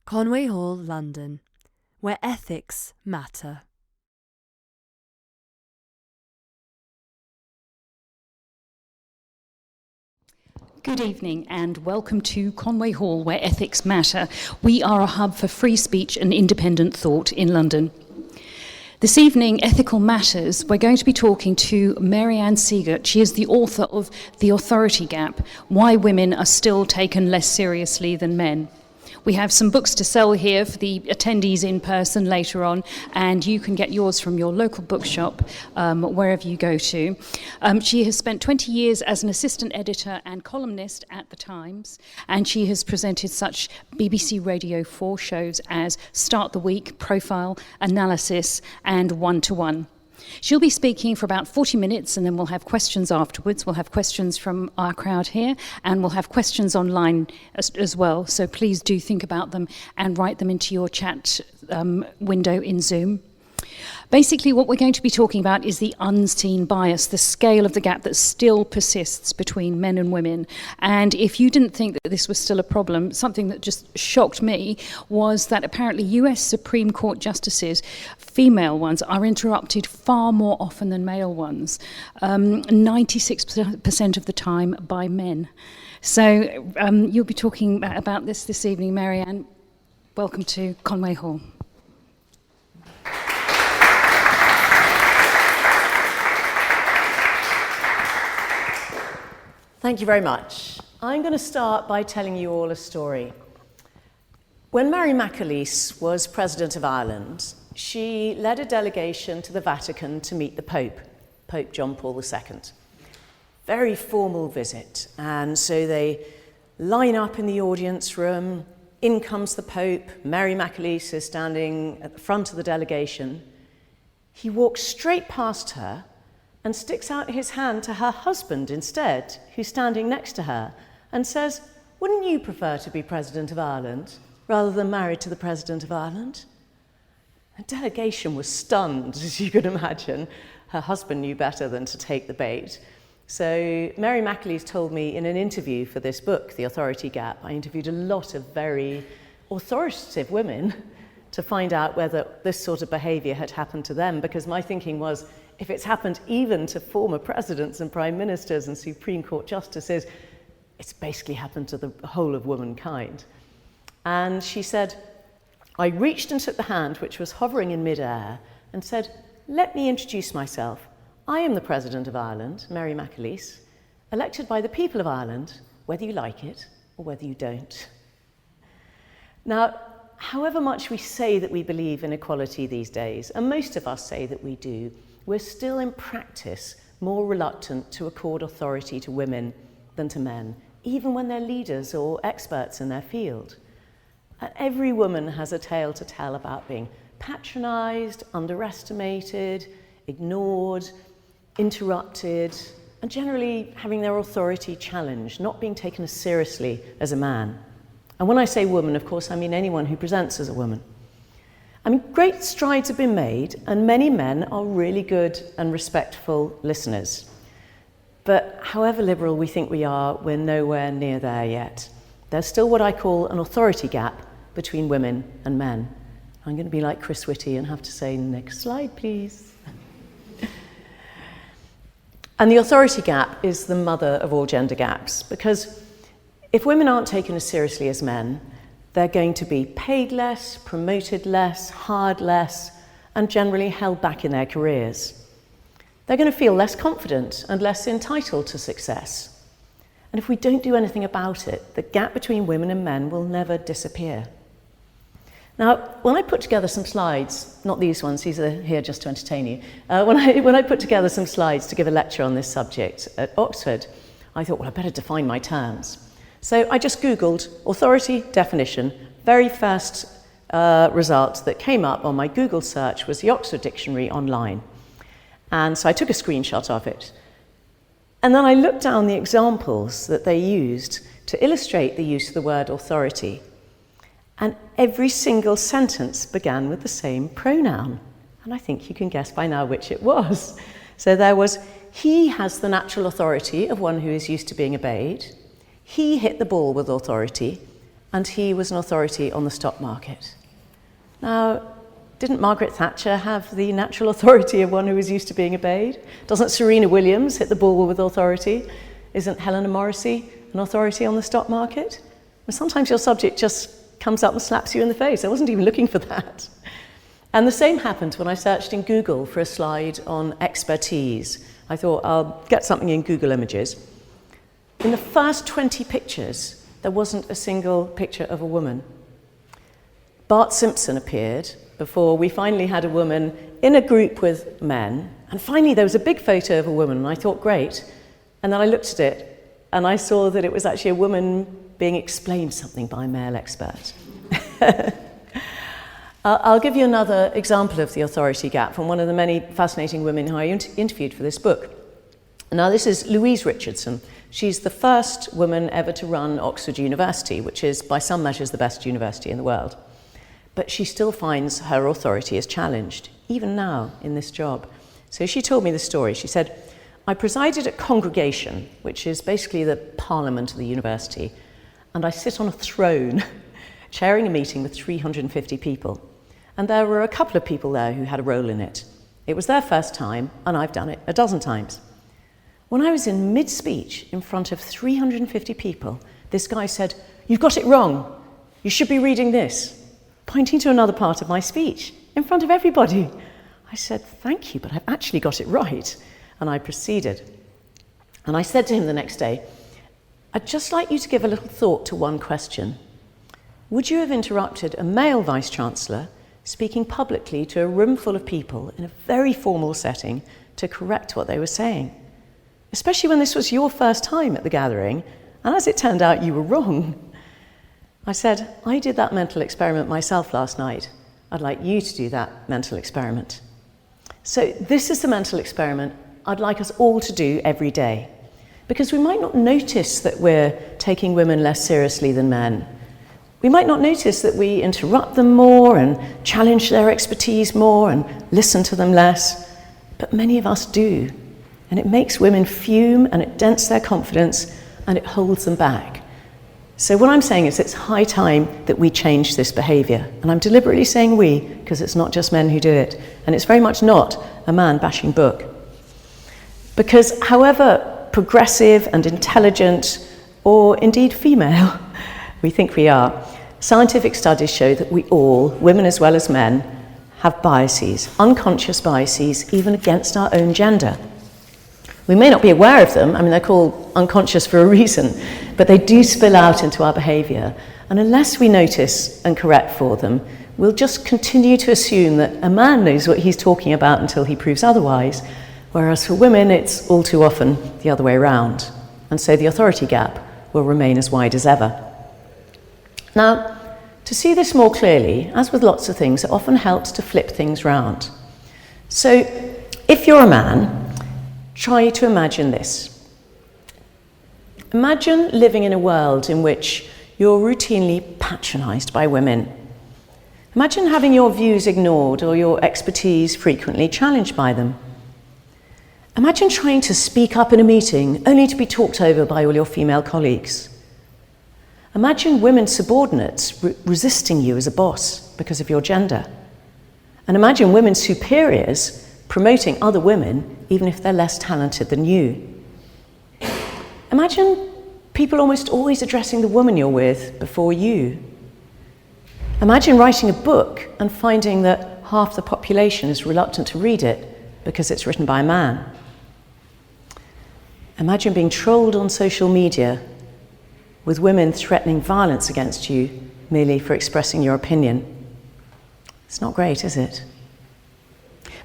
Conway Hall, London, where ethics matter. Good evening and welcome to Conway Hall, where ethics matter. We are a hub for free speech and independent thought in London. This evening, Ethical Matters, we're going to be talking to Ann Sieghart. She is the author of The Authority Gap, Why Women Are Still Taken Less Seriously Than Men. We have some books to sell here for the attendees in person later on, and you can get yours from your local bookshop, wherever you go to. She has spent 20 years as an assistant editor and columnist at The Times, and she has presented such BBC Radio 4 shows as Start the Week, Profile, Analysis, and One to One. She'll be speaking for about 40 minutes, and then we'll have questions afterwards. We'll have questions from our crowd here, and we'll have questions online as well. So please do think about them and write them into your chat window in Zoom. Basically, what we're going to be talking about is the unseen bias, the scale of the gap that still persists between men and women. And if you didn't think that this was still a problem, something that just shocked me was that apparently US Supreme Court justices, female ones, are interrupted far more often than male ones, 96% of the time by men. So you'll be talking about this evening, Ann. Welcome to Conway Hall. Thank you very much. I'm going to start by telling you all a story. When Mary McAleese was President of Ireland, she led a delegation to the Vatican to meet the Pope, Pope John Paul II. Very formal visit, and so they line up in the audience room. In comes the Pope. Mary McAleese is standing at the front of the delegation. He walks straight past her and sticks out his hand to her husband instead, who's standing next to her, and says, "Wouldn't you prefer to be President of Ireland rather than married to the President of Ireland?" The delegation was stunned, as you can imagine. Her husband knew better than to take the bait. So Mary McAleese told me in an interview for this book, The Authority Gap, I interviewed a lot of very authoritative women to find out whether this sort of behaviour had happened to them, because my thinking was, if it's happened even to former presidents and prime ministers and Supreme Court justices, it's basically happened to the whole of womankind. And she said, I reached and took the hand, which was hovering in midair, and said, "Let me introduce myself. I am the President of Ireland, Mary McAleese, elected by the people of Ireland, whether you like it or whether you don't." Now, however much we say that we believe in equality these days, and most of us say that we do, we're still in practice more reluctant to accord authority to women than to men, even when they're leaders or experts in their field. And every woman has a tale to tell about being patronised, underestimated, ignored, interrupted, and generally having their authority challenged, not being taken as seriously as a man. And when I say woman, of course, I mean anyone who presents as a woman. I mean, great strides have been made, and many men are really good and respectful listeners. But however liberal we think we are, we're nowhere near there yet. There's still what I call an authority gap between women and men. I'm going to be like Chris Whitty and have to say, next slide, please. And the authority gap is the mother of all gender gaps, because if women aren't taken as seriously as men, they're going to be paid less, promoted less, hired less, and generally held back in their careers. They're going to feel less confident and less entitled to success. And if we don't do anything about it, the gap between women and men will never disappear. Now, when I put together some slides, not these ones, these are here just to entertain you. When I put together some slides to give a lecture on this subject at Oxford, I thought, well, I better define my terms. So I just Googled authority definition. Very first result that came up on my Google search was the Oxford Dictionary online. And so I took a screenshot of it. And then I looked down the examples that they used to illustrate the use of the word authority. And every single sentence began with the same pronoun. And I think you can guess by now which it was. So there was, he has the natural authority of one who is used to being obeyed. He hit the ball with authority, and he was an authority on the stock market. Now, didn't Margaret Thatcher have the natural authority of one who was used to being obeyed? Doesn't Serena Williams hit the ball with authority? Isn't Helena Morrissey an authority on the stock market? Well, sometimes your subject just comes up and slaps you in the face. I wasn't even looking for that. And the same happened when I searched in Google for a slide on expertise. I thought, I'll get something in Google Images. In the first 20 pictures, there wasn't a single picture of a woman. Bart Simpson appeared before we finally had a woman in a group with men. And finally, there was a big photo of a woman, and I thought, great. And then I looked at it, and I saw that it was actually a woman being explained something by a male expert. I'll give you another example of the authority gap from one of the many fascinating women who I interviewed for this book. Now, this is Louise Richardson. She's the first woman ever to run Oxford University, which is, by some measures, the best university in the world. But she still finds her authority is challenged, even now in this job. So she told me the story. She said, I presided at Congregation, which is basically the parliament of the university, and I sit on a throne, chairing a meeting with 350 people. And there were a couple of people there who had a role in it. It was their first time, and I've done it a dozen times. When I was in mid-speech in front of 350 people, this guy said, "You've got it wrong. You should be reading this," pointing to another part of my speech in front of everybody. I said, "Thank you, but I've actually got it right." And I proceeded. And I said to him the next day, "I'd just like you to give a little thought to one question. Would you have interrupted a male vice-chancellor speaking publicly to a room full of people in a very formal setting to correct what they were saying? Especially when this was your first time at the gathering, and as it turned out, you were wrong." I said, "I did that mental experiment myself last night. I'd like you to do that mental experiment." So this is the mental experiment I'd like us all to do every day, because we might not notice that we're taking women less seriously than men. We might not notice that we interrupt them more and challenge their expertise more and listen to them less, but many of us do. And it makes women fume, and it dents their confidence, and it holds them back. So what I'm saying is it's high time that we change this behaviour. And I'm deliberately saying we, because it's not just men who do it. And it's very much not a man-bashing book. Because however progressive and intelligent, or indeed female, we think we are, scientific studies show that we all, women as well as men, have biases, unconscious biases, even against our own gender. We may not be aware of them. I mean, they're called unconscious for a reason, but they do spill out into our behaviour. And unless we notice and correct for them, we'll just continue to assume that a man knows what he's talking about until he proves otherwise, whereas for women, it's all too often the other way around. And so the authority gap will remain as wide as ever. Now, to see this more clearly, as with lots of things, it often helps to flip things round. So, if you're a man, try to imagine this. Imagine living in a world in which you're routinely patronised by women. Imagine having your views ignored or your expertise frequently challenged by them. Imagine trying to speak up in a meeting only to be talked over by all your female colleagues. Imagine women subordinates resisting you as a boss because of your gender. And imagine women superiors promoting other women even if they're less talented than you. Imagine people almost always addressing the woman you're with before you. Imagine writing a book and finding that half the population is reluctant to read it because it's written by a man. Imagine being trolled on social media with women threatening violence against you merely for expressing your opinion. It's not great, is it?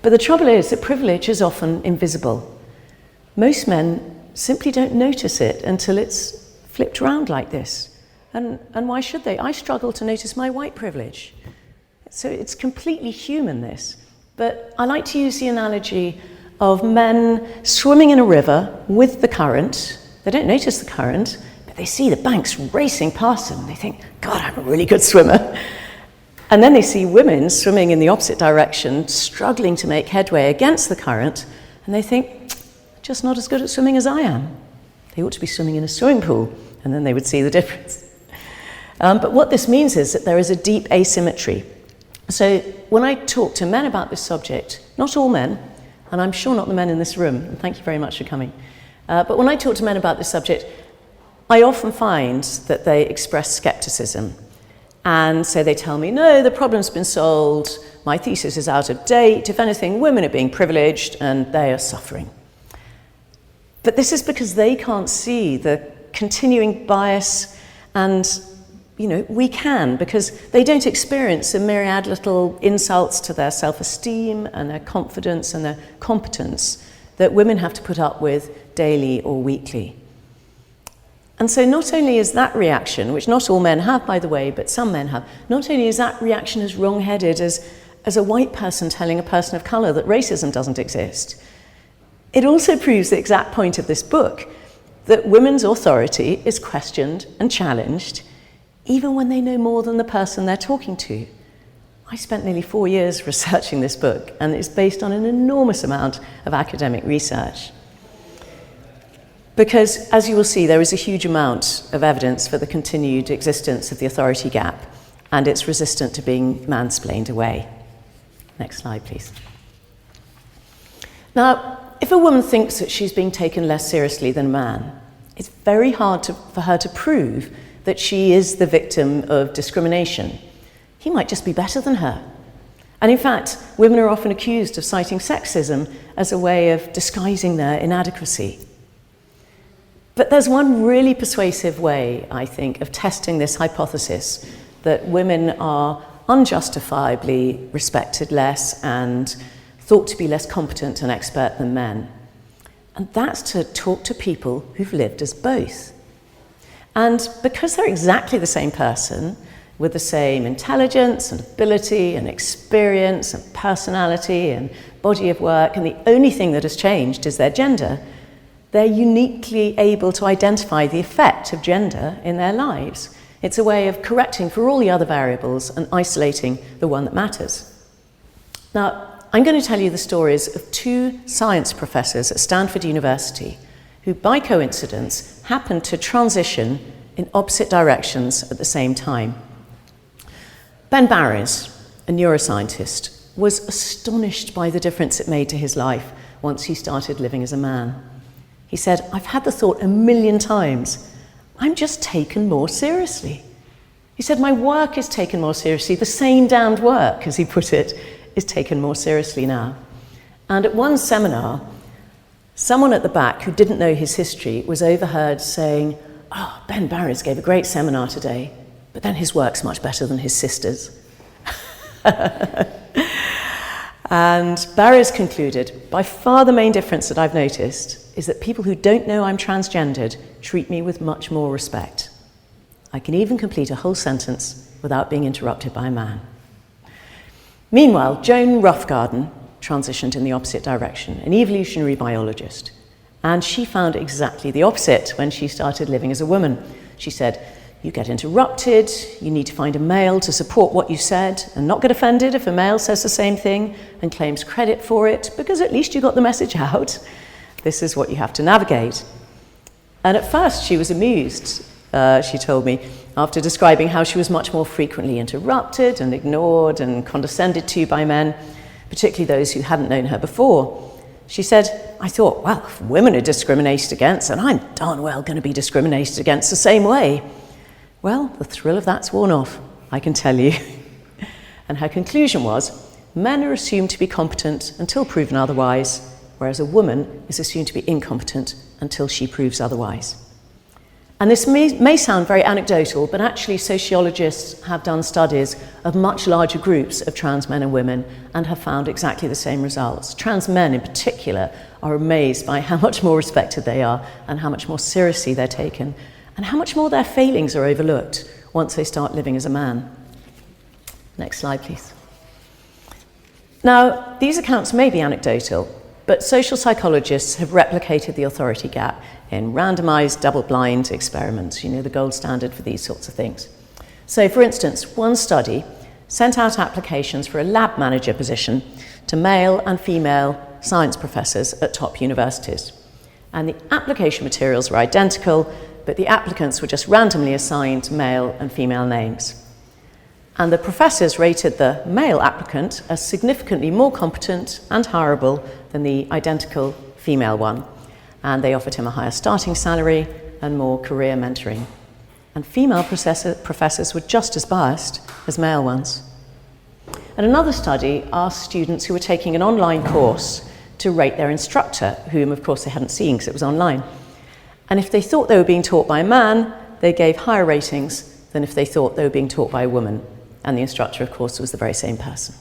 But the trouble is that privilege is often invisible. Most men simply don't notice it until it's flipped around like this. And why should they? I struggle to notice my white privilege. So it's completely human, this. But I like to use the analogy of men swimming in a river with the current. They don't notice the current, but they see the banks racing past them. They think, God, I'm a really good swimmer. And then they see women swimming in the opposite direction, struggling to make headway against the current, and they think, just not as good at swimming as I am. They ought to be swimming in a swimming pool and then they would see the difference. But what this means is that there is a deep asymmetry. So when I talk to men about this subject, not all men, and I'm sure not the men in this room, and thank you very much for coming, but when I talk to men about this subject, I often find that they express skepticism. And so they tell me, no, the problem's been solved, my thesis is out of date, if anything, women are being privileged and they are suffering. But this is because they can't see the continuing bias, and we can, because they don't experience the myriad little insults to their self-esteem and their confidence and their competence that women have to put up with daily or weekly. And so not only is that reaction, which not all men have, by the way, but some men have, not only is that reaction as wrong-headed as a white person telling a person of colour that racism doesn't exist, it also proves the exact point of this book, that women's authority is questioned and challenged, even when they know more than the person they're talking to. I spent nearly 4 years researching this book, and it's based on an enormous amount of academic research. Because, as you will see, there is a huge amount of evidence for the continued existence of the authority gap, and it's resistant to being mansplained away. Next slide, please. Now, if a woman thinks that she's being taken less seriously than a man, it's very hard for her to prove that she is the victim of discrimination. He might just be better than her. And in fact, women are often accused of citing sexism as a way of disguising their inadequacy. But there's one really persuasive way, I think, of testing this hypothesis that women are unjustifiably respected less and thought to be less competent and expert than men. And that's to talk to people who've lived as both. And because they're exactly the same person, with the same intelligence and ability and experience and personality and body of work, and the only thing that has changed is their gender, they're uniquely able to identify the effect of gender in their lives. It's a way of correcting for all the other variables and isolating the one that matters. Now, I'm going to tell you the stories of two science professors at Stanford University who, by coincidence, happened to transition in opposite directions at the same time. Ben Barres, a neuroscientist, was astonished by the difference it made to his life once he started living as a man. He said, "I've had the thought 1,000,000 times, I'm just taken more seriously." He said, "My work is taken more seriously. The same damned work," as he put it, is taken more seriously now. And at one seminar, someone at the back who didn't know his history was overheard saying, "Oh, Ben Barres gave a great seminar today, but then his work's much better than his sister's." And Barres concluded, "By far the main difference that I've noticed is that people who don't know I'm transgendered treat me with much more respect. I can even complete a whole sentence without being interrupted by a man." Meanwhile, Joan Roughgarden transitioned in the opposite direction, an evolutionary biologist. And she found exactly the opposite when she started living as a woman. She said, "You get interrupted, you need to find a male to support what you said and not get offended if a male says the same thing and claims credit for it, because at least you got the message out. This is what you have to navigate." And at first she was amused, she told me, after describing how she was much more frequently interrupted and ignored and condescended to by men, particularly those who hadn't known her before. She said, "I thought, well, if women are discriminated against, then I'm darn well going to be discriminated against the same way." Well, the thrill of that's worn off, I can tell you. And her conclusion was, men are assumed to be competent until proven otherwise, whereas a woman is assumed to be incompetent until she proves otherwise. And this may sound very anecdotal, but actually sociologists have done studies of much larger groups of trans men and women and have found exactly the same results. Trans men in particular are amazed by how much more respected they are and how much more seriously they're taken and how much more their failings are overlooked once they start living as a man. Next slide, please. Now, these accounts may be anecdotal, but social psychologists have replicated the authority gap in randomized double-blind experiments, the gold standard for these sorts of things. So, for instance, one study sent out applications for a lab manager position to male and female science professors at top universities. And the application materials were identical, but the applicants were just randomly assigned male and female names. And the professors rated the male applicant as significantly more competent and hireable than the identical female one. And they offered him a higher starting salary and more career mentoring. And female professors were just as biased as male ones. And another study asked students who were taking an online course to rate their instructor, whom of course they hadn't seen because it was online. And if they thought they were being taught by a man, they gave higher ratings than if they thought they were being taught by a woman. And the instructor, of course, was the very same person.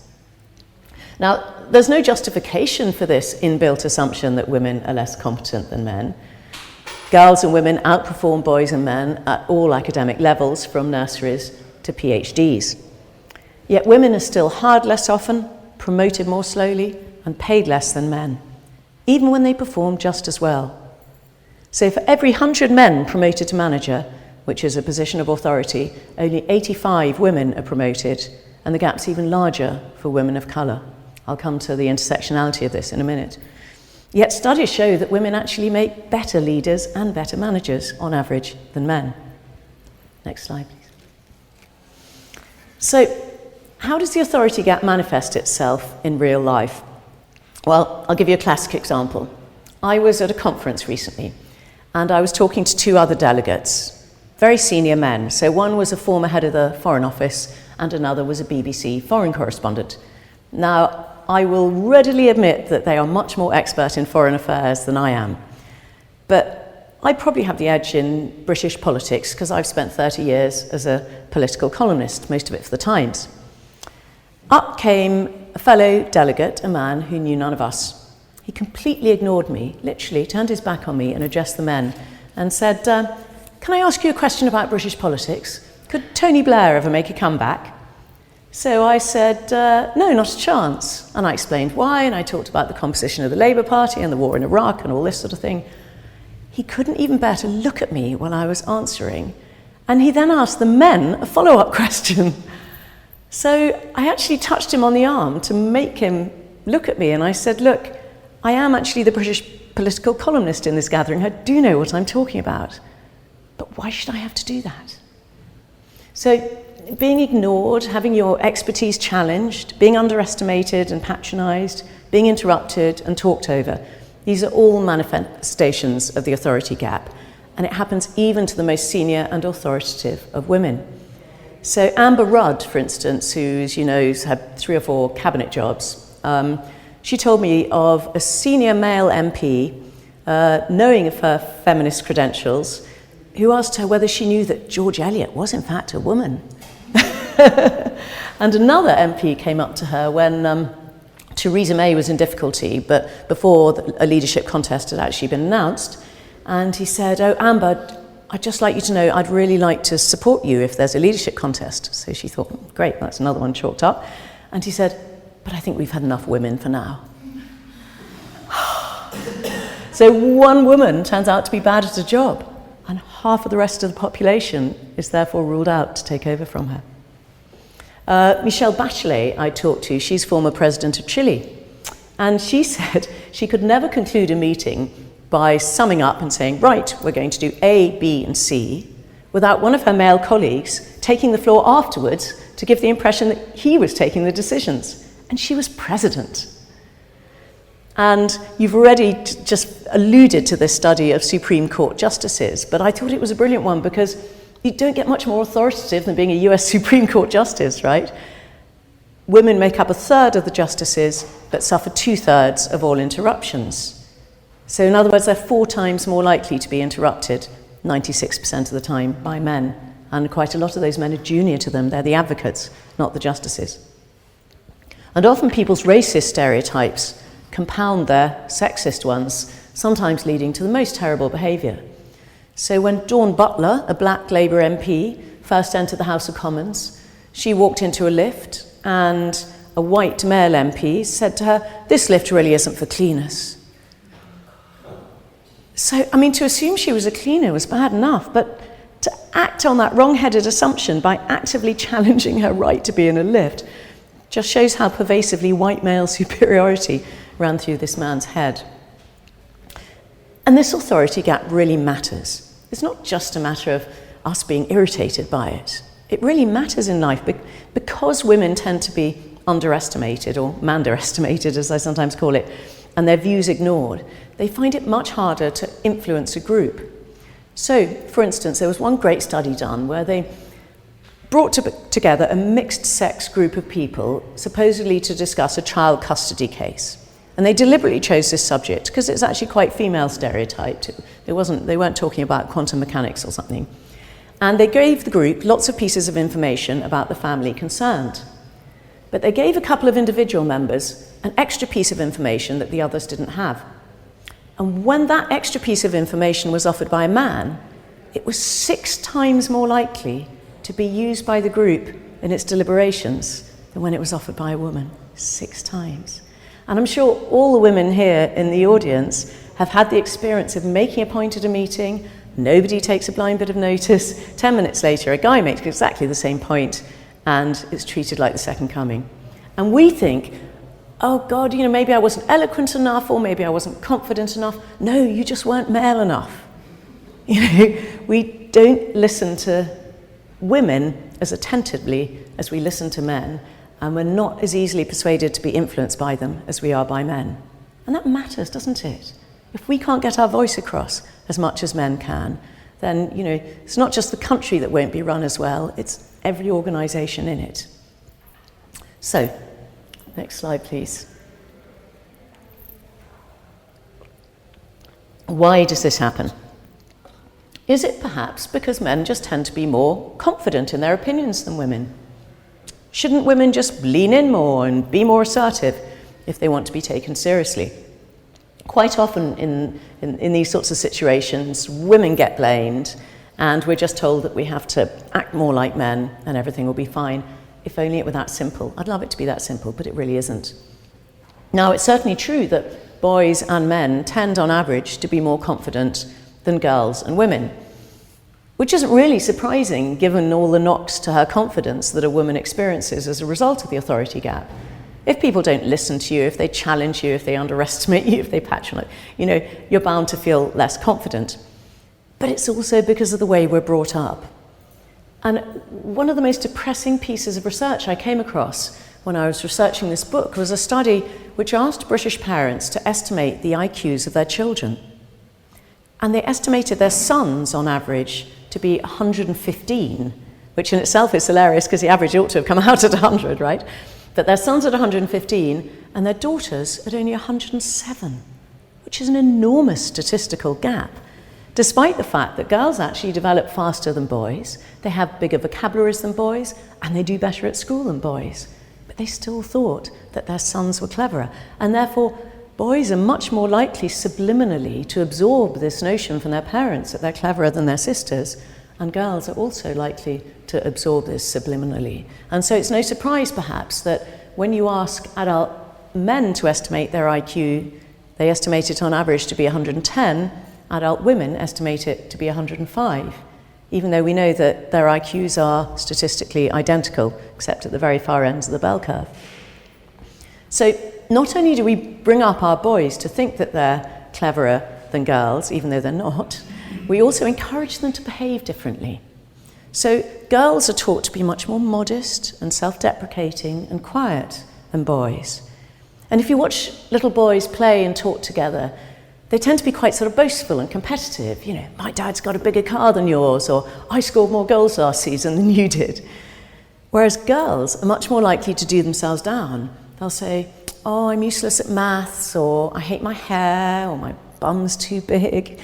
Now, there's no justification for this inbuilt assumption that women are less competent than men. Girls and women outperform boys and men at all academic levels, from nurseries to PhDs. Yet women are still hired less often, promoted more slowly, and paid less than men, even when they perform just as well. So for every 100 men promoted to manager, which is a position of authority, only 85 women are promoted, and the gap's even larger for women of colour. I'll come to the intersectionality of this in a minute. Yet studies show that women actually make better leaders and better managers on average than men. Next slide, please. So, how does the authority gap manifest itself in real life? Well, I'll give you a classic example. I was at a conference recently, and I was talking to two other delegates, very senior men. So one was a former head of the Foreign Office, and another was a BBC foreign correspondent. Now, I will readily admit that they are much more expert in foreign affairs than I am. But I probably have the edge in British politics because I've spent 30 years as a political columnist, most of it for the Times. Up came a fellow delegate, a man who knew none of us. He completely ignored me, literally turned his back on me and addressed the men and said, "Can I ask you a question about British politics? Could Tony Blair ever make a comeback?" So I said, no, not a chance. And I explained why, and I talked about the composition of the Labour Party and the war in Iraq and all this sort of thing. He couldn't even bear to look at me while I was answering. And he then asked the men a follow-up question. So I actually touched him on the arm to make him look at me, and I said, look, I am actually the British political columnist in this gathering. I do know what I'm talking about. But why should I have to do that? So being ignored, having your expertise challenged, being underestimated and patronised, being interrupted and talked over, these are all manifestations of the authority gap, and it happens even to the most senior and authoritative of women. So Amber Rudd, for instance, who, as you know, has had 3 or 4 cabinet jobs, she told me of a senior male MP, knowing of her feminist credentials, who asked her whether she knew that George Eliot was in fact a woman. And another MP came up to her when Theresa May was in difficulty, but before a leadership contest had actually been announced, and he said, "Oh, Amber, I'd just like you to know I'd really like to support you if there's a leadership contest." So she thought, great, that's another one chalked up. And he said, "But I think we've had enough women for now." So one woman turns out to be bad at a job, and half of the rest of the population is therefore ruled out to take over from her. Michelle Bachelet, I talked to, she's former president of Chile, and she said she could never conclude a meeting by summing up and saying, right, we're going to do A, B, and C, without one of her male colleagues taking the floor afterwards to give the impression that he was taking the decisions. And she was president. And you've already just alluded to this study of Supreme Court justices, but I thought it was a brilliant one because you don't get much more authoritative than being a US Supreme Court justice, right? Women make up 1/3 of the justices, but suffer 2/3 of all interruptions. So in other words, they're 4 times more likely to be interrupted, 96% of the time, by men. And quite a lot of those men are junior to them. They're the advocates, not the justices. And often people's racist stereotypes compound their sexist ones, sometimes leading to the most terrible behaviour. So when Dawn Butler, a black Labour MP, first entered the House of Commons, she walked into a lift and a white male MP said to her, "This lift really isn't for cleaners." So, I mean, to assume she was a cleaner was bad enough, but to act on that wrong-headed assumption by actively challenging her right to be in a lift just shows how pervasively white male superiority ran through this man's head. And this authority gap really matters. It's not just a matter of us being irritated by it. It really matters in life because women tend to be underestimated, or manderestimated as I sometimes call it, and their views ignored. They find it much harder to influence a group. So, for instance, there was one great study done where they brought together a mixed-sex group of people, supposedly to discuss a child custody case. And they deliberately chose this subject because it's actually quite female stereotyped. They weren't talking about quantum mechanics or something. And they gave the group lots of pieces of information about the family concerned. But they gave a couple of individual members an extra piece of information that the others didn't have. And when that extra piece of information was offered by a man, it was 6 times more likely to be used by the group in its deliberations than when it was offered by a woman. 6 times. And I'm sure all the women here in the audience have had the experience of making a point at a meeting, nobody takes a blind bit of notice, 10 minutes later a guy makes exactly the same point and it's treated like the second coming. And we think, oh God, maybe I wasn't eloquent enough, or maybe I wasn't confident enough. No, you just weren't male enough. We don't listen to women as attentively as we listen to men, and we're not as easily persuaded to be influenced by them as we are by men. And that matters, doesn't it? If we can't get our voice across as much as men can, then, it's not just the country that won't be run as well, it's every organisation in it. So, next slide, please. Why does this happen? Is it perhaps because men just tend to be more confident in their opinions than women? Shouldn't women just lean in more and be more assertive if they want to be taken seriously? Quite often in these sorts of situations, women get blamed, and we're just told that we have to act more like men and everything will be fine. If only it were that simple. I'd love it to be that simple, but it really isn't. Now, it's certainly true that boys and men tend, on average, to be more confident than girls and women, which isn't really surprising given all the knocks to her confidence that a woman experiences as a result of the authority gap. If people don't listen to you, if they challenge you, if they underestimate you, if they patronise, you're bound to feel less confident. But it's also because of the way we're brought up. And one of the most depressing pieces of research I came across when I was researching this book was a study which asked British parents to estimate the IQs of their children. And they estimated their sons, on average, to be 115, which in itself is hilarious because the average ought to have come out at 100, right? But their sons at 115 and their daughters at only 107, which is an enormous statistical gap. Despite the fact that girls actually develop faster than boys, they have bigger vocabularies than boys, and they do better at school than boys. But they still thought that their sons were cleverer. And therefore, boys are much more likely subliminally to absorb this notion from their parents that they're cleverer than their sisters, and girls are also likely to absorb this subliminally. And so it's no surprise, perhaps, that when you ask adult men to estimate their IQ, they estimate it on average to be 110, adult women estimate it to be 105, even though we know that their IQs are statistically identical, except at the very far ends of the bell curve. So not only do we bring up our boys to think that they're cleverer than girls, even though they're not, we also encourage them to behave differently. So girls are taught to be much more modest and self-deprecating and quiet than boys. And if you watch little boys play and talk together, they tend to be quite sort of boastful and competitive. My dad's got a bigger car than yours, or I scored more goals last season than you did. Whereas girls are much more likely to do themselves down. They'll say, oh, I'm useless at maths, or I hate my hair, or my bum's too big,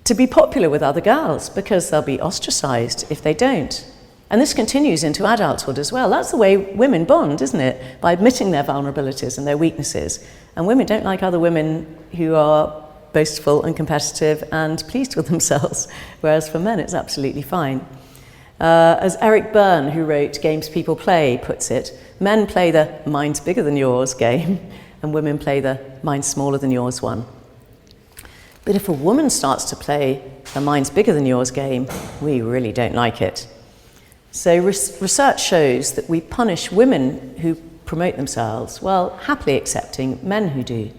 to be popular with other girls, because they'll be ostracized if they don't. And this continues into adulthood as well. That's the way women bond, isn't it? By admitting their vulnerabilities and their weaknesses. And women don't like other women who are boastful and competitive and pleased with themselves, whereas for men it's absolutely fine. As Eric Byrne, who wrote Games People Play, puts it, men play the mine's bigger than yours game, and women play the mine's smaller than yours one. But if a woman starts to play the mine's bigger than yours game, we really don't like it. So research shows that we punish women who promote themselves while happily accepting men who do.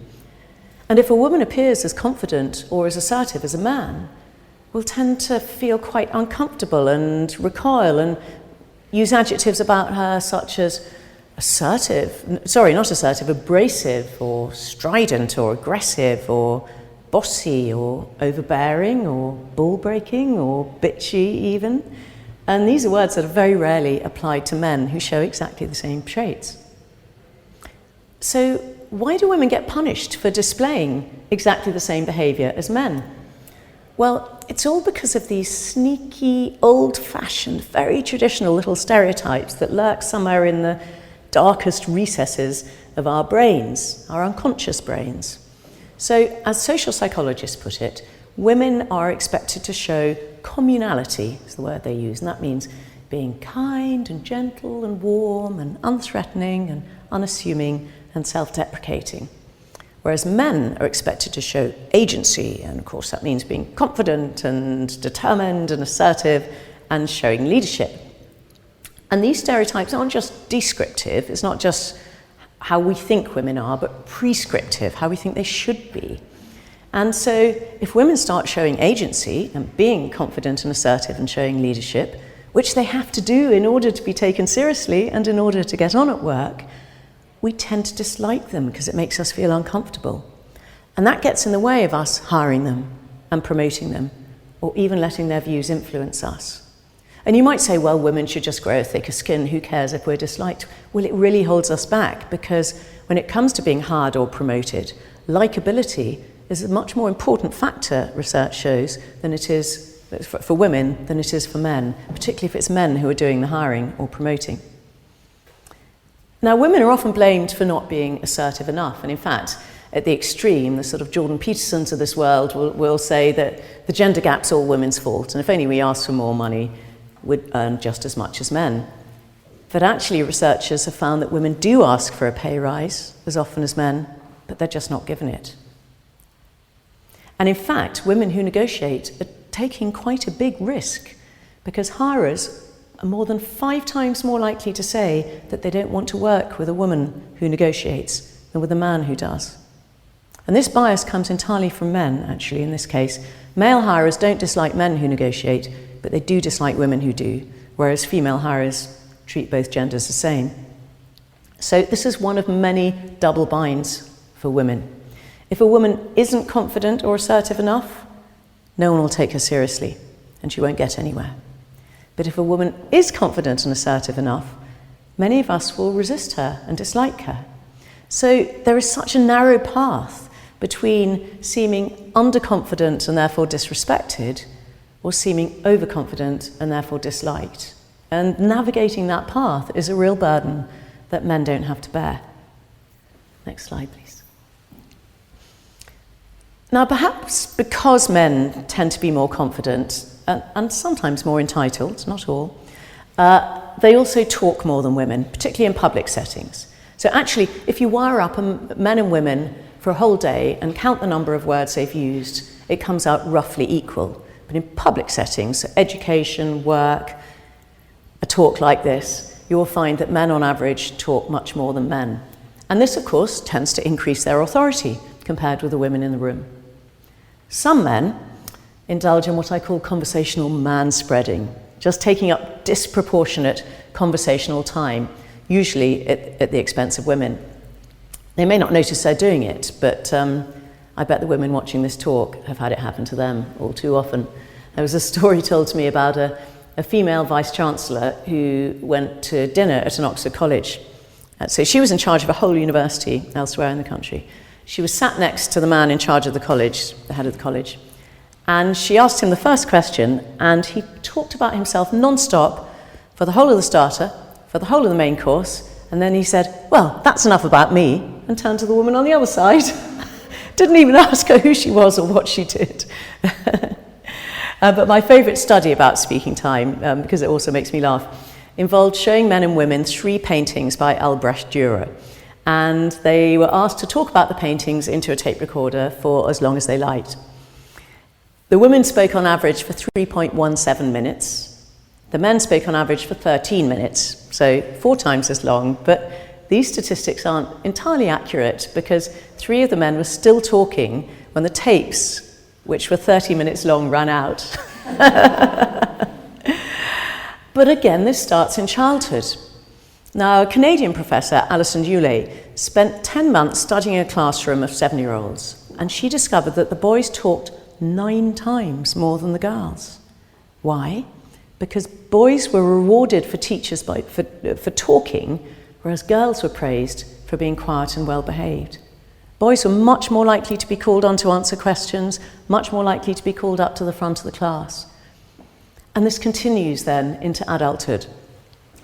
And if a woman appears as confident or as assertive as a man, will tend to feel quite uncomfortable and recoil and use adjectives about her such as abrasive or strident or aggressive or bossy or overbearing or ball-breaking or bitchy even. And these are words that are very rarely applied to men who show exactly the same traits. So why do women get punished for displaying exactly the same behaviour as men? Well, it's all because of these sneaky, old-fashioned, very traditional little stereotypes that lurk somewhere in the darkest recesses of our brains, our unconscious brains. So, as social psychologists put it, women are expected to show communality, is the word they use, and that means being kind and gentle and warm and unthreatening and unassuming and self-deprecating. Whereas men are expected to show agency, and of course that means being confident and determined and assertive and showing leadership. And these stereotypes aren't just descriptive, it's not just how we think women are, but prescriptive, how we think they should be. And so if women start showing agency and being confident and assertive and showing leadership, which they have to do in order to be taken seriously and in order to get on at work, we tend to dislike them because it makes us feel uncomfortable. And that gets in the way of us hiring them and promoting them, or even letting their views influence us. And you might say, well, women should just grow a thicker skin, who cares if we're disliked? Well, it really holds us back, because when it comes to being hired or promoted, likability is a much more important factor, research shows, than it is for women than it is for men, particularly if it's men who are doing the hiring or promoting. Now, women are often blamed for not being assertive enough, and in fact, at the extreme, the sort of Jordan Petersons of this world will say that the gender gap's all women's fault, and if only we asked for more money, we'd earn just as much as men. But actually, researchers have found that women do ask for a pay rise as often as men, but they're just not given it. And in fact, women who negotiate are taking quite a big risk, because hirers are more than 5 times more likely to say that they don't want to work with a woman who negotiates than with a man who does. And this bias comes entirely from men, actually, in this case. Male hirers don't dislike men who negotiate, but they do dislike women who do, whereas female hirers treat both genders the same. So this is one of many double binds for women. If a woman isn't confident or assertive enough, no one will take her seriously, and she won't get anywhere. But if a woman is confident and assertive enough, many of us will resist her and dislike her. So there is such a narrow path between seeming underconfident and therefore disrespected, or seeming overconfident and therefore disliked. And navigating that path is a real burden that men don't have to bear. Next slide, please. Now, perhaps because men tend to be more confident and sometimes more entitled, not all, they also talk more than women, particularly in public settings. So actually, if you wire up men and women for a whole day and count the number of words they've used, it comes out roughly equal. But in public settings, so education, work, a talk like this, you will find that men on average talk much more than men. And this, of course, tends to increase their authority compared with the women in the room. Some men indulge in what I call conversational manspreading, just taking up disproportionate conversational time, usually at the expense of women. They may not notice they're doing it, but I bet the women watching this talk have had it happen to them all too often. There was a story told to me about a female vice-chancellor who went to dinner at an Oxford college. So she was in charge of a whole university elsewhere in the country. She was sat next to the man in charge of the college, the head of the college, and she asked him the first question, and he talked about himself non-stop for the whole of the starter, for the whole of the main course, and then he said, well, that's enough about me, and turned to the woman on the other side. Didn't even ask her who she was or what she did. But my favourite study about speaking time, because it also makes me laugh, involved showing men and women 3 paintings by Albrecht Dürer. And they were asked to talk about the paintings into a tape recorder for as long as they liked. The women spoke on average for 3.17 minutes. The men spoke on average for 13 minutes, so 4 times as long. But these statistics aren't entirely accurate, because 3 of the men were still talking when the tapes which were 30 minutes long, ran out. But again, this starts in childhood. Now, a Canadian professor, Alison Yule, spent 10 months studying a classroom of 7-year-olds, and she discovered that the boys talked 9 times more than the girls. Why? Because boys were rewarded for talking, whereas girls were praised for being quiet and well-behaved. Boys were much more likely to be called on to answer questions, much more likely to be called up to the front of the class. And this continues then into adulthood.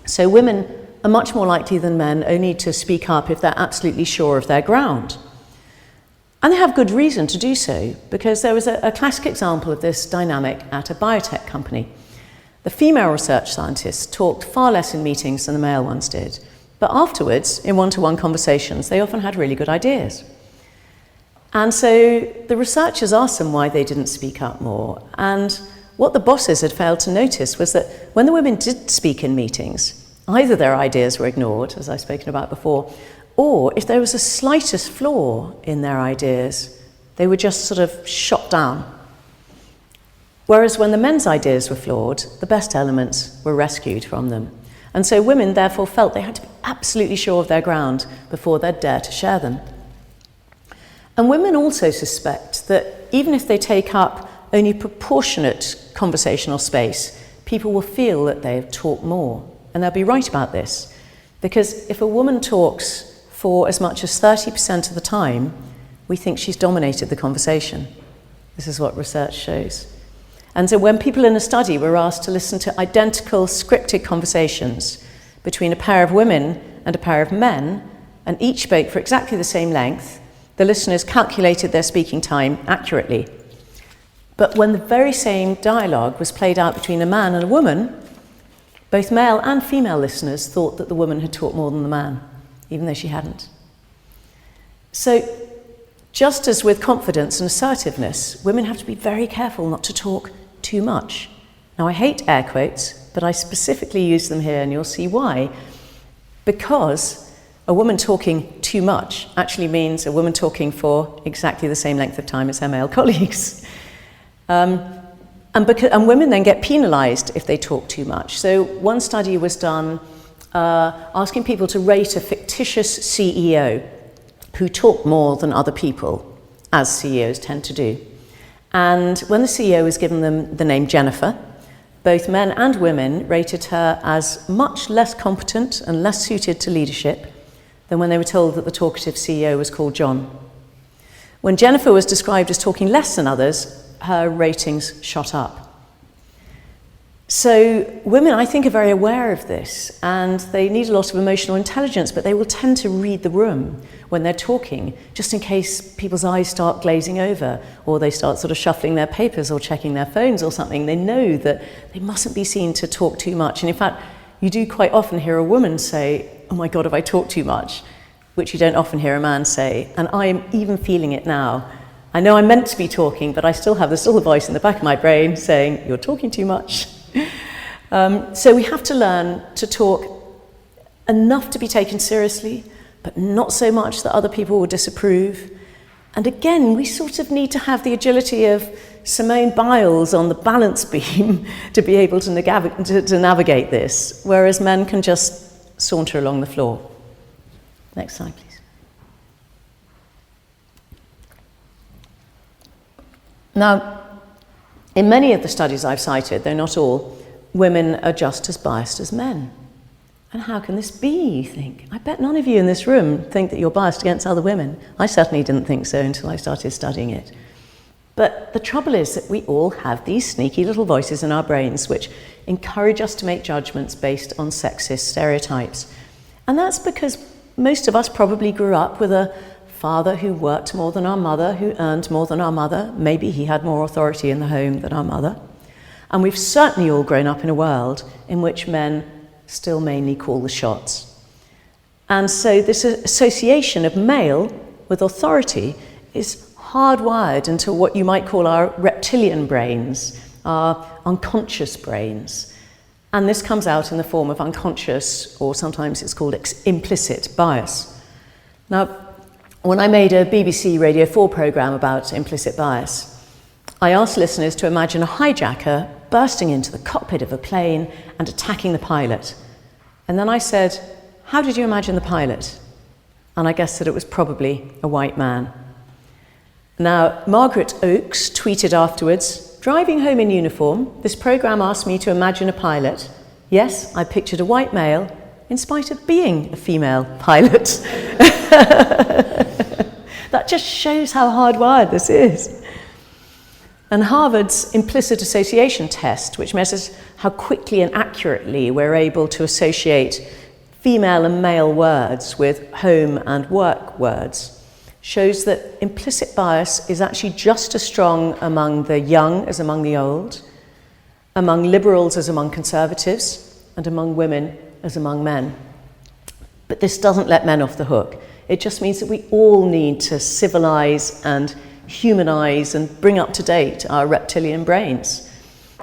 So women are much more likely than men only to speak up if they're absolutely sure of their ground. And they have good reason to do so, because there was a classic example of this dynamic at a biotech company. The female research scientists talked far less in meetings than the male ones did, but afterwards, in one-to-one conversations, they often had really good ideas. And so the researchers asked them why they didn't speak up more, and what the bosses had failed to notice was that when the women did speak in meetings, either their ideas were ignored, as I've spoken about before, or if there was the slightest flaw in their ideas, they were just sort of shot down. Whereas when the men's ideas were flawed, the best elements were rescued from them. And so women therefore felt they had to be absolutely sure of their ground before they'd dare to share them. And women also suspect that even if they take up only proportionate conversational space, people will feel that they have talked more. And they'll be right about this, because if a woman talks for as much as 30% of the time, we think she's dominated the conversation. This is what research shows. And so when people in a study were asked to listen to identical scripted conversations between a pair of women and a pair of men, and each spoke for exactly the same length, the listeners calculated their speaking time accurately. But when the very same dialogue was played out between a man and a woman, both male and female listeners thought that the woman had talked more than the man, even though she hadn't. So, just as with confidence and assertiveness, women have to be very careful not to talk too much. Now, I hate air quotes, but I specifically use them here, and you'll see why. Because a woman talking too much actually means a woman talking for exactly the same length of time as her male colleagues. And women then get penalised if they talk too much. So one study was done asking people to rate a fictitious CEO who talked more than other people, as CEOs tend to do. And when the CEO was given them the name Jennifer, both men and women rated her as much less competent and less suited to leadership than when they were told that the talkative CEO was called John. When Jennifer was described as talking less than others, her ratings shot up. So women, I think, are very aware of this, and they need a lot of emotional intelligence, but they will tend to read the room when they're talking, just in case people's eyes start glazing over, or they start sort of shuffling their papers or checking their phones or something. They know that they mustn't be seen to talk too much. And in fact, you do quite often hear a woman say, "Oh my God, have I talked too much?" which you don't often hear a man say, and I'm even feeling it now. I know I'm meant to be talking, but I still have this little voice in the back of my brain saying, "You're talking too much." So we have to learn to talk enough to be taken seriously, but not so much that other people will disapprove. And again, we sort of need to have the agility of Simone Biles on the balance beam to be able to navigate this, whereas men can just saunter along the floor. Next slide, please. Now, in many of the studies I've cited, though not all, women are just as biased as men. And how can this be, you think? I bet none of you in this room think that you're biased against other women. I certainly didn't think so until I started studying it. But the trouble is that we all have these sneaky little voices in our brains which encourage us to make judgments based on sexist stereotypes. And that's because most of us probably grew up with a father who worked more than our mother, who earned more than our mother. Maybe he had more authority in the home than our mother. And we've certainly all grown up in a world in which men still mainly call the shots. And so this association of male with authority is hardwired into what you might call our reptilian brains, our unconscious brains. And this comes out in the form of unconscious, or sometimes it's called implicit bias. Now, when I made a BBC Radio 4 programme about implicit bias, I asked listeners to imagine a hijacker bursting into the cockpit of a plane and attacking the pilot. And then I said, how did you imagine the pilot? And I guessed that it was probably a white man. Now, Margaret Oakes tweeted afterwards, driving home in uniform, this programme asked me to imagine a pilot. Yes, I pictured a white male, in spite of being a female pilot. That just shows how hardwired this is. And Harvard's implicit association test, which measures how quickly and accurately we're able to associate female and male words with home and work words, shows that implicit bias is actually just as strong among the young as among the old, among liberals as among conservatives, and among women as among men. But this doesn't let men off the hook. It just means that we all need to civilize and humanize and bring up to date our reptilian brains.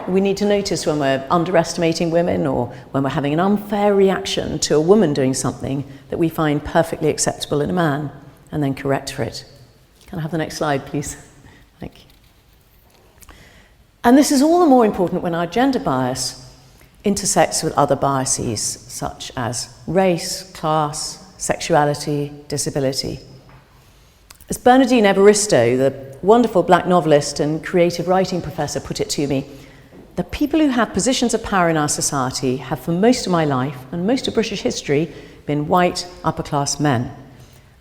We need to notice when we're underestimating women or when we're having an unfair reaction to a woman doing something that we find perfectly acceptable in a man, and then correct for it. Can I have the next slide, please? Thank you. And this is all the more important when our gender bias intersects with other biases, such as race, class, sexuality, disability. As Bernardine Evaristo, the wonderful black novelist and creative writing professor, put it to me, the people who have positions of power in our society have for most of my life and most of British history been white, upper-class men.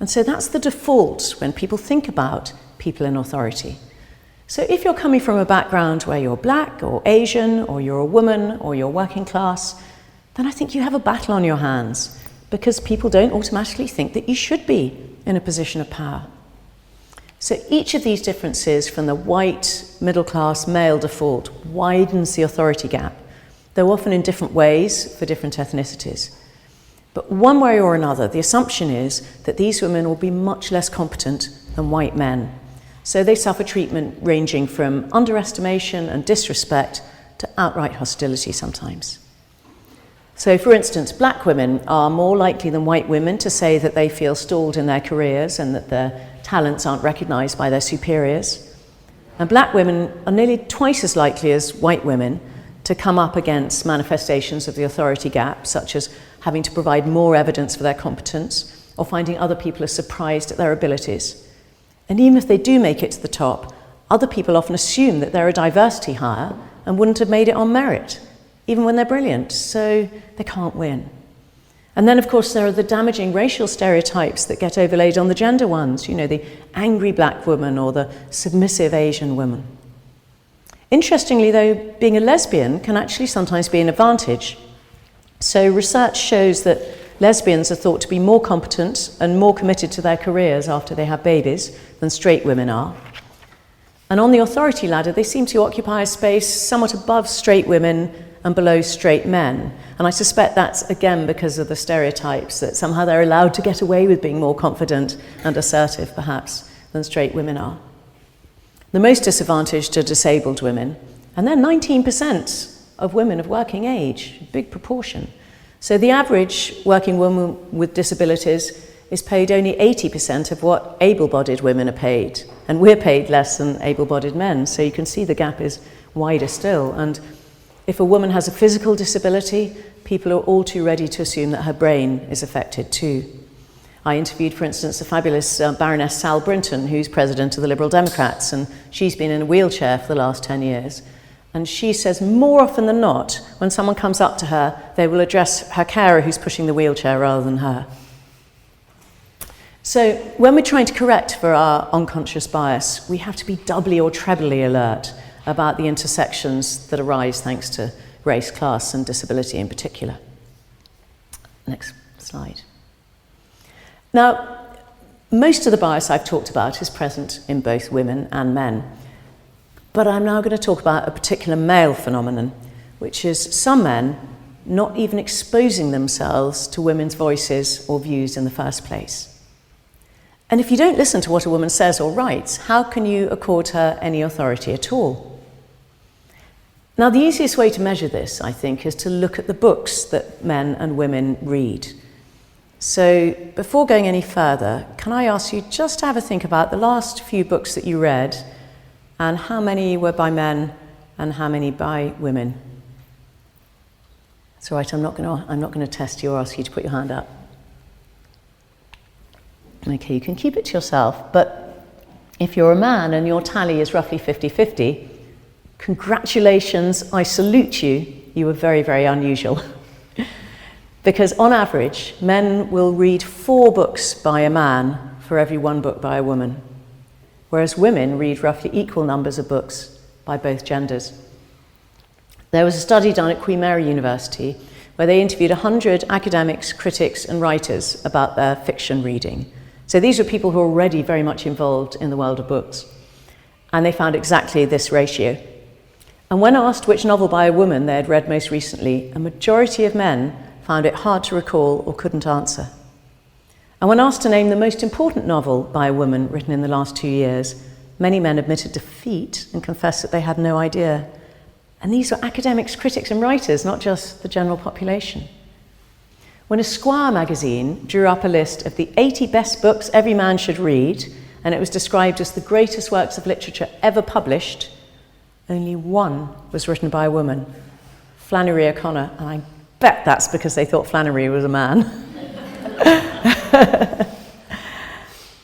And so that's the default when people think about people in authority. So if you're coming from a background where you're black or Asian or you're a woman or you're working class, then I think you have a battle on your hands because people don't automatically think that you should be in a position of power. So each of these differences from the white, middle-class, male default widens the authority gap, though often in different ways for different ethnicities. But one way or another, the assumption is that these women will be much less competent than white men. So they suffer treatment ranging from underestimation and disrespect to outright hostility sometimes. So for instance, black women are more likely than white women to say that they feel stalled in their careers and that their talents aren't recognised by their superiors. And black women are nearly twice as likely as white women to come up against manifestations of the authority gap, such as having to provide more evidence for their competence or finding other people are surprised at their abilities. And even if they do make it to the top, other people often assume that they're a diversity hire and wouldn't have made it on merit, even when they're brilliant, so they can't win. And then, of course, there are the damaging racial stereotypes that get overlaid on the gender ones, you know, the angry black woman or the submissive Asian woman. Interestingly, though, being a lesbian can actually sometimes be an advantage. So research shows that lesbians are thought to be more competent and more committed to their careers after they have babies than straight women are. And on the authority ladder, they seem to occupy a space somewhat above straight women and below straight men. And I suspect that's, again, because of the stereotypes that somehow they're allowed to get away with being more confident and assertive, perhaps, than straight women are. The most disadvantaged are disabled women, and they're 19% of women of working age, a big proportion. So the average working woman with disabilities is paid only 80% of what able-bodied women are paid, and we're paid less than able-bodied men, so you can see the gap is wider still. And if a woman has a physical disability, people are all too ready to assume that her brain is affected too. I interviewed, for instance, the fabulous Baroness Hale, who's president of the Liberal Democrats, and she's been in a wheelchair for the last 10 years. And she says more often than not, when someone comes up to her, they will address her carer who's pushing the wheelchair rather than her. So when we're trying to correct for our unconscious bias, we have to be doubly or trebly alert about the intersections that arise thanks to race, class, and disability in particular. Next slide. Now, most of the bias I've talked about is present in both women and men. But I'm now going to talk about a particular male phenomenon, which is some men not even exposing themselves to women's voices or views in the first place. And if you don't listen to what a woman says or writes, how can you accord her any authority at all? Now, the easiest way to measure this, I think, is to look at the books that men and women read. So before going any further, can I ask you just to have a think about the last few books that you read And how many were by men and how many by women? It's all right, I'm not going to test you or ask you to put your hand up. Okay, you can keep it to yourself, but if you're a man and your tally is roughly 50-50, congratulations, I salute you. You were very, very unusual. Because on average, men will read 4 books by a man for every 1 book by a woman, whereas women read roughly equal numbers of books by both genders. There was a study done at Queen Mary University where they interviewed 100 academics, critics, and writers about their fiction reading. So these were people who were already very much involved in the world of books. And they found exactly this ratio. And when asked which novel by a woman they had read most recently, a majority of men found it hard to recall or couldn't answer. And when asked to name the most important novel by a woman written in the last 2 years, many men admitted defeat and confessed that they had no idea. And these were academics, critics, and writers, not just the general population. When Esquire magazine drew up a list of the 80 best books every man should read, and it was described as the greatest works of literature ever published, only 1 was written by a woman, Flannery O'Connor, and I bet that's because they thought Flannery was a man.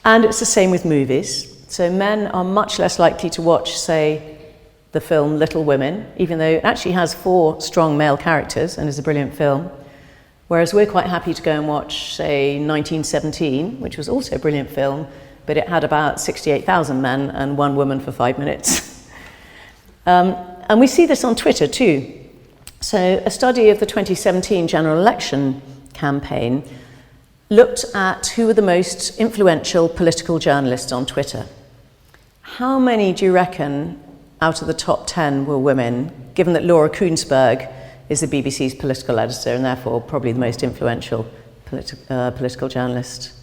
And it's the same with movies. So men are much less likely to watch, say, the film Little Women, even though it actually has 4 strong male characters and is a brilliant film. Whereas we're quite happy to go and watch, say, 1917, which was also a brilliant film, but it had about 68,000 men and 1 woman for 5 minutes. And we see this on Twitter too. So a study of the 2017 general election campaign looked at who were the most influential political journalists on Twitter. How many do you reckon out of the top 10 were women, given that Laura Kuenssberg is the BBC's political editor and therefore probably the most influential political journalist?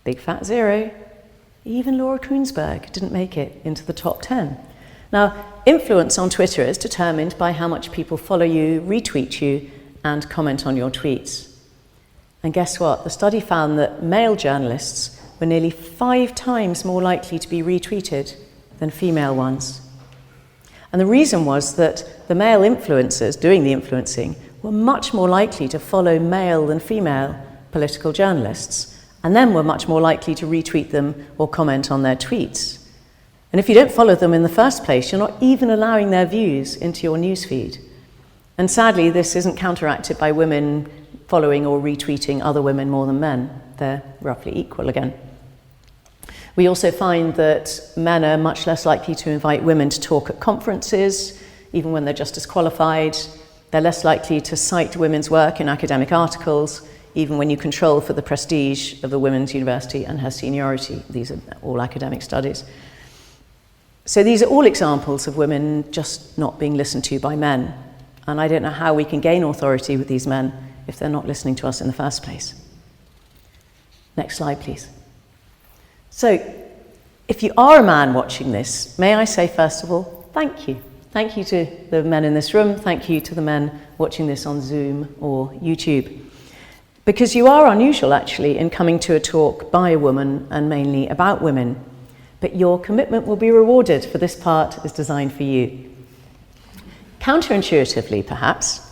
Big fat 0. Even Laura Kuenssberg didn't make it into the top 10. Now, influence on Twitter is determined by how much people follow you, retweet you, and comment on your tweets. And guess what? The study found that male journalists were nearly 5 times more likely to be retweeted than female ones. And the reason was that the male influencers doing the influencing were much more likely to follow male than female political journalists, and then were much more likely to retweet them or comment on their tweets. And if you don't follow them in the first place, you're not even allowing their views into your newsfeed. And sadly, this isn't counteracted by women following or retweeting other women more than men. They're roughly equal again. We also find that men are much less likely to invite women to talk at conferences, even when they're just as qualified. They're less likely to cite women's work in academic articles, even when you control for the prestige of the women's university and her seniority. These are all academic studies. So these are all examples of women just not being listened to by men. And I don't know how we can gain authority with these men if they're not listening to us in the first place. Next slide, please. So, if you are a man watching this, may I say, first of all, thank you. Thank you to the men in this room. Thank you to the men watching this on Zoom or YouTube. Because you are unusual, actually, in coming to a talk by a woman and mainly about women. But your commitment will be rewarded, for this part is designed for you. Counterintuitively, perhaps,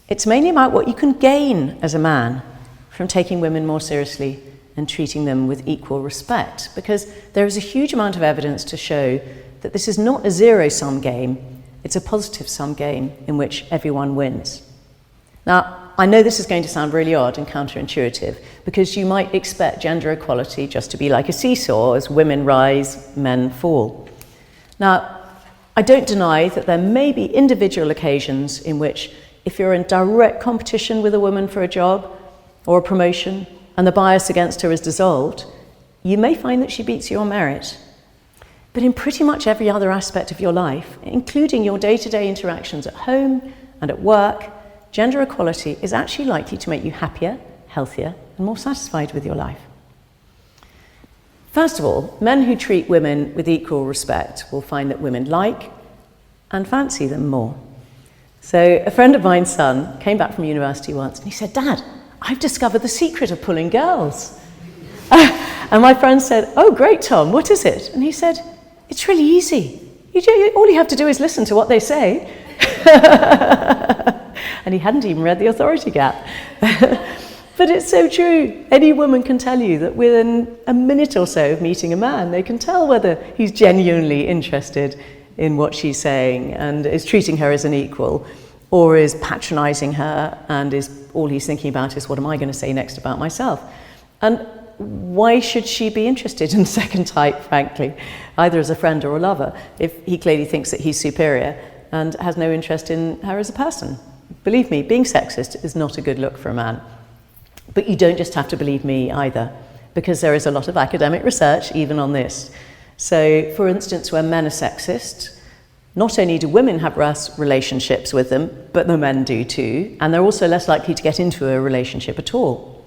it's mainly about what you can gain as a man from taking women more seriously and treating them with equal respect, because there is a huge amount of evidence to show that this is not a zero-sum game, it's a positive-sum game in which everyone wins. Now, I know this is going to sound really odd and counterintuitive, because you might expect gender equality just to be like a seesaw, as women rise, men fall. Now, I don't deny that there may be individual occasions in which, if you're in direct competition with a woman for a job or a promotion, and the bias against her is dissolved, you may find that she beats you on merit. But in pretty much every other aspect of your life, including your day-to-day interactions at home and at work, gender equality is actually likely to make you happier, healthier, and more satisfied with your life. First of all, men who treat women with equal respect will find that women like and fancy them more. So a friend of mine's son came back from university once and he said, "Dad, I've discovered the secret of pulling girls." And my friend said, "Oh, great, Tom, what is it?" And he said, It's really easy. All you have to do is listen to what they say. And he hadn't even read The Authority Gap. But it's so true. Any woman can tell you that within a minute or so of meeting a man, they can tell whether he's genuinely interested in what she's saying and is treating her as an equal, or is patronising her and all he's thinking about is, what am I going to say next about myself? And why should she be interested in the second type, frankly, either as a friend or a lover, if he clearly thinks that he's superior and has no interest in her as a person? Believe me, being sexist is not a good look for a man. But you don't just have to believe me either, because there is a lot of academic research even on this. So, for instance, when men are sexist, not only do women have worse relationships with them, but the men do too, and they're also less likely to get into a relationship at all.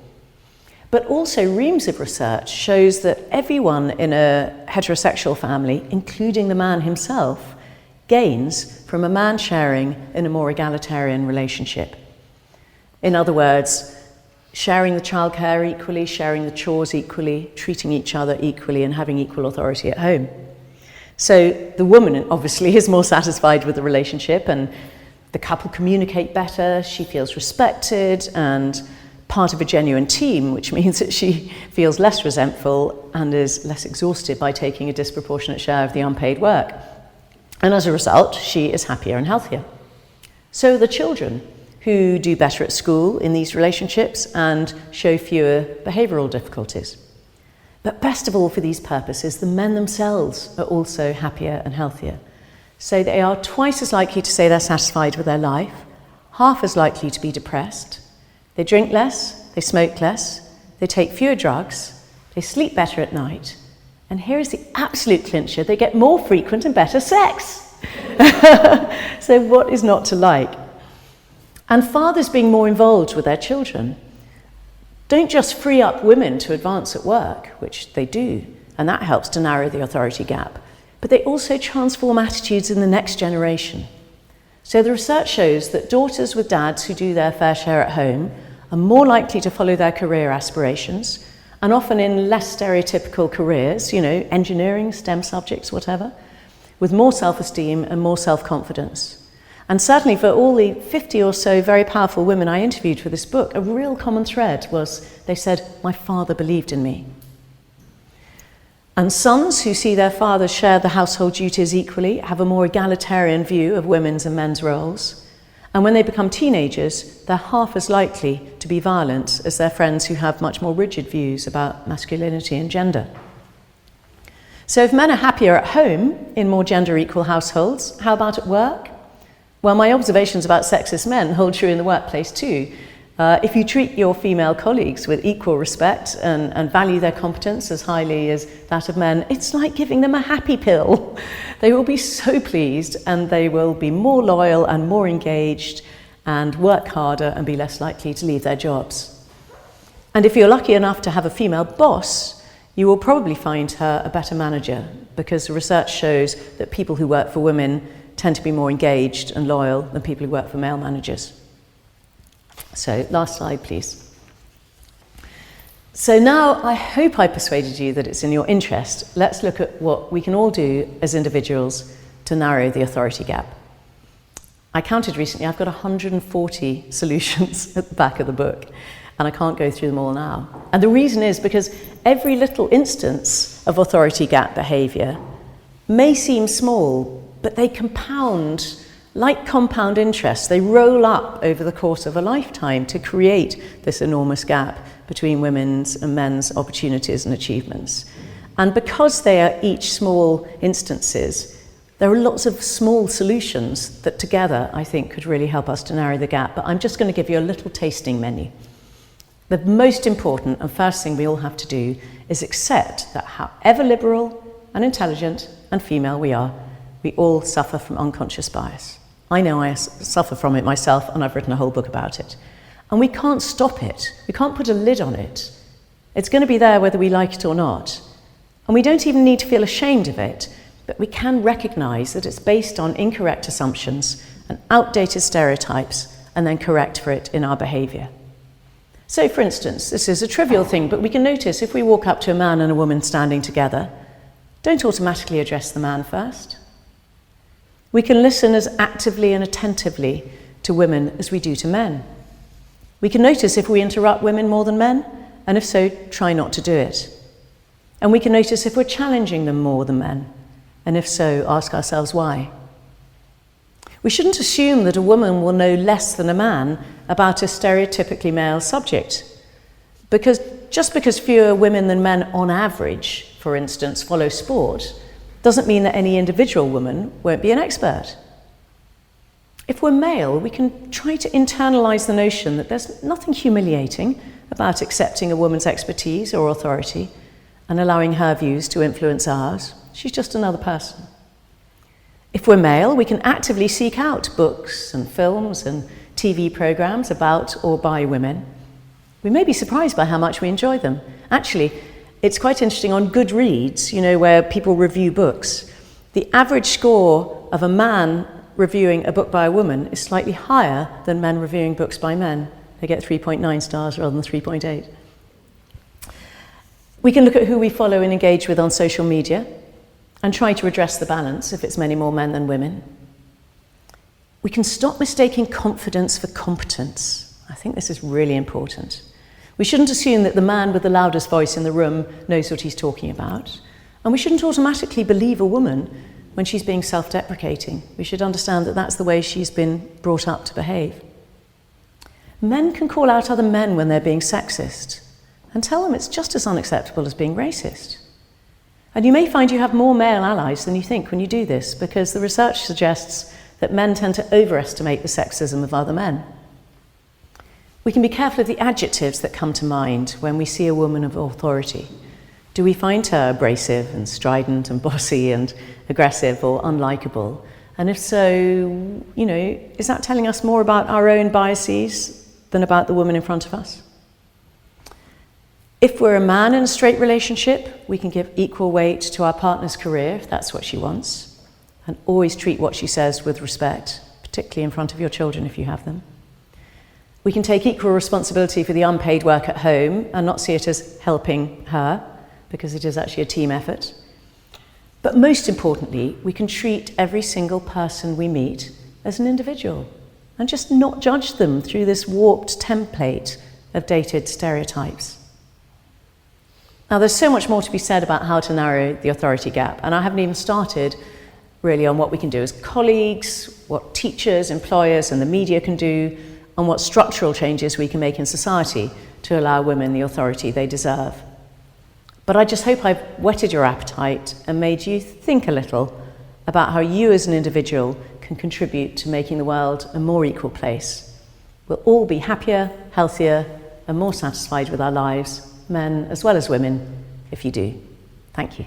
But also reams of research shows that everyone in a heterosexual family, including the man himself, gains from a man sharing in a more egalitarian relationship. In other words, sharing the childcare equally, sharing the chores equally, treating each other equally, and having equal authority at home. So the woman obviously is more satisfied with the relationship, and the couple communicate better, she feels respected and part of a genuine team, which means that she feels less resentful and is less exhausted by taking a disproportionate share of the unpaid work. And as a result, she is happier and healthier. So the children, who do better at school in these relationships and show fewer behavioural difficulties. But best of all, for these purposes, the men themselves are also happier and healthier. So they are twice as likely to say they're satisfied with their life, half as likely to be depressed. They drink less, they smoke less, they take fewer drugs, they sleep better at night, and here is the absolute clincher: they get more frequent and better sex. So what is not to like? And fathers being more involved with their children don't just free up women to advance at work, which they do, and that helps to narrow the authority gap, but they also transform attitudes in the next generation. So the research shows that daughters with dads who do their fair share at home are more likely to follow their career aspirations, and often in less stereotypical careers, engineering, STEM subjects, whatever, with more self-esteem and more self-confidence. And certainly for all the 50 or so very powerful women I interviewed for this book, a real common thread was they said, my father believed in me. And sons who see their fathers share the household duties equally have a more egalitarian view of women's and men's roles. And when they become teenagers, they're half as likely to be violent as their friends who have much more rigid views about masculinity and gender. So if men are happier at home in more gender-equal households, how about at work? Well, my observations about sexist men hold true in the workplace too. If you treat your female colleagues with equal respect and value their competence as highly as that of men, it's like giving them a happy pill. They will be so pleased, and they will be more loyal and more engaged and work harder and be less likely to leave their jobs. And if you're lucky enough to have a female boss, you will probably find her a better manager, because the research shows that people who work for women tend to be more engaged and loyal than people who work for male managers. So, last slide, please. So now I hope I persuaded you that it's in your interest. Let's look at what we can all do as individuals to narrow the authority gap. I counted recently, I've got 140 solutions at the back of the book, and I can't go through them all now. And the reason is because every little instance of authority gap behaviour may seem small, but they compound like compound interest. They roll up over the course of a lifetime to create this enormous gap between women's and men's opportunities and achievements. And because they are each small instances, there are lots of small solutions that together I think could really help us to narrow the gap. But I'm just going to give you a little tasting menu. The most important and first thing we all have to do is accept that however liberal and intelligent and female we are, we all suffer from unconscious bias. I know I suffer from it myself, and I've written a whole book about it. And we can't stop it. We can't put a lid on it. It's going to be there whether we like it or not. And we don't even need to feel ashamed of it, but we can recognise that it's based on incorrect assumptions and outdated stereotypes, and then correct for it in our behaviour. So, for instance, this is a trivial thing, but we can notice if we walk up to a man and a woman standing together, don't automatically address the man first. We can listen as actively and attentively to women as we do to men. We can notice if we interrupt women more than men, and if so, try not to do it. And we can notice if we're challenging them more than men, and if so, ask ourselves why. We shouldn't assume that a woman will know less than a man about a stereotypically male subject, because just because fewer women than men on average, for instance, follow sport, doesn't mean that any individual woman won't be an expert. If we're male, we can try to internalize the notion that there's nothing humiliating about accepting a woman's expertise or authority and allowing her views to influence ours. She's just another person. If we're male, we can actively seek out books and films and TV programs about or by women. We may be surprised by how much we enjoy them. Actually, it's quite interesting on Goodreads, where people review books. The average score of a man reviewing a book by a woman is slightly higher than men reviewing books by men. They get 3.9 stars rather than 3.8. We can look at who we follow and engage with on social media and try to address the balance if it's many more men than women. We can stop mistaking confidence for competence. I think this is really important. We shouldn't assume that the man with the loudest voice in the room knows what he's talking about. And we shouldn't automatically believe a woman when she's being self-deprecating. We should understand that that's the way she's been brought up to behave. Men can call out other men when they're being sexist and tell them it's just as unacceptable as being racist. And you may find you have more male allies than you think when you do this, because the research suggests that men tend to overestimate the sexism of other men. We can be careful of the adjectives that come to mind when we see a woman of authority. Do we find her abrasive and strident and bossy and aggressive or unlikable? And if so, is that telling us more about our own biases than about the woman in front of us? If we're a man in a straight relationship, we can give equal weight to our partner's career, if that's what she wants, and always treat what she says with respect, particularly in front of your children if you have them. We can take equal responsibility for the unpaid work at home and not see it as helping her, because it is actually a team effort. But most importantly, we can treat every single person we meet as an individual and just not judge them through this warped template of dated stereotypes. Now, there's so much more to be said about how to narrow the authority gap, and I haven't even started really on what we can do as colleagues, what teachers, employers, and the media can do, and what structural changes we can make in society to allow women the authority they deserve. But I just hope I've whetted your appetite and made you think a little about how you as an individual can contribute to making the world a more equal place. We'll all be happier, healthier, and more satisfied with our lives, men as well as women, if you do. Thank you.